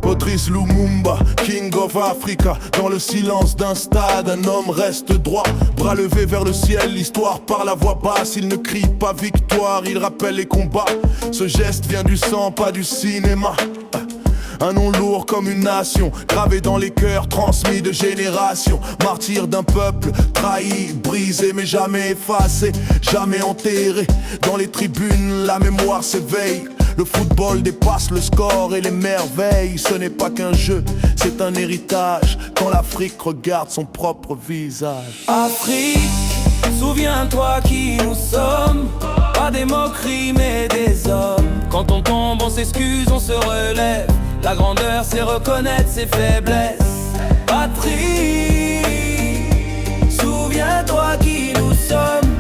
Patrice Lumumba, King of Africa. Dans le silence d'un stade, un homme reste droit, bras levés vers le ciel, l'histoire par la voix basse. Il ne crie pas victoire, il rappelle les combats. Ce geste vient du sang, pas du cinéma. Un nom lourd comme une nation, gravé dans les cœurs, transmis de génération. Martyr d'un peuple, trahi, brisé mais jamais effacé, jamais enterré. Dans les tribunes, la mémoire s'éveille. Le football dépasse le score et les merveilles. Ce n'est pas qu'un jeu, c'est un héritage. Quand l'Afrique regarde son propre visage. Afrique, souviens-toi qui nous sommes. Pas des moqueries mais des hommes. Quand on tombe, on s'excuse, on se relève. La grandeur, c'est reconnaître ses faiblesses. Patrie, souviens-toi qui nous sommes.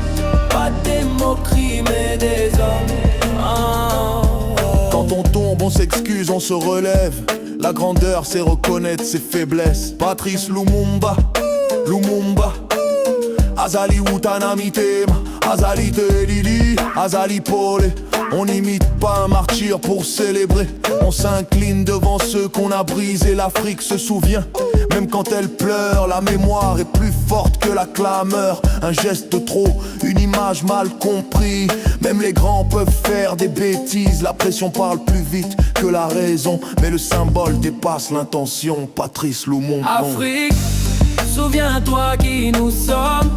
Pas des moqueries mais des hommes. Quand on tombe, on s'excuse, on se relève. La grandeur, c'est reconnaître ses faiblesses. Patrice Lumumba, Lumumba. Azali Utanami Tema, Azali Telili, Azali Pole. On n'imite pas un martyr pour célébrer. On s'incline devant ceux qu'on a brisés. L'Afrique se souvient, même quand elle pleure. La mémoire est plus forte que la clameur. Un geste trop, une image mal comprise. Même les grands peuvent faire des bêtises. La pression parle plus vite que la raison, mais le symbole dépasse l'intention. Patrice Lumumba. Afrique, souviens-toi qui nous sommes.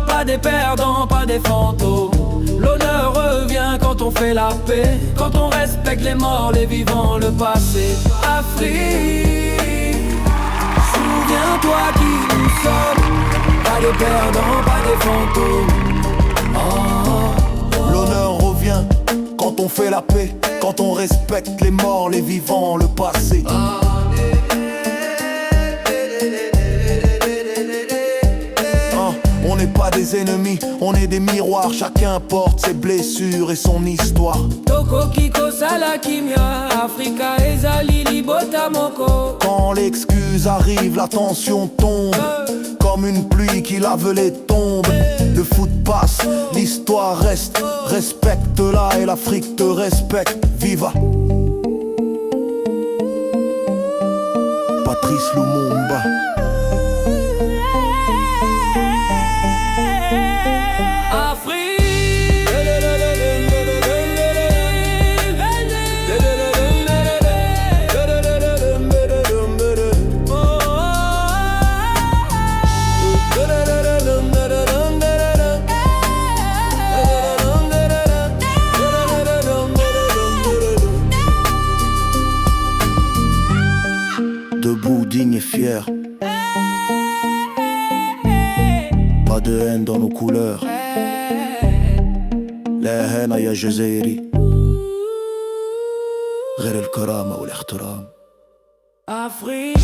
Pas des perdants, pas des fantômes. L'honneur revient quand on fait la paix, quand on respecte les morts, les vivants, le passé. Afrique, souviens-toi qui nous sommes. Pas des perdants, pas des fantômes. L'honneur revient quand on fait la paix, quand on respecte les morts, les vivants, le passé. On n'est pas des ennemis, on est des miroirs. Chacun porte ses blessures et son histoire. Toko Kiko Salakimia, Africa Ezali Libota Moko. Quand l'excuse arrive, la tension tombe, comme une pluie qui lave les tombes. Le foot passe, l'histoire reste. Respecte-la et l'Afrique te respecte. Viva Patrice Lumumba. Debout, digne et fier. Pas de haine dans nos couleurs. لا هنا يا جزائري غير الكرامة والاحترام. Afrique.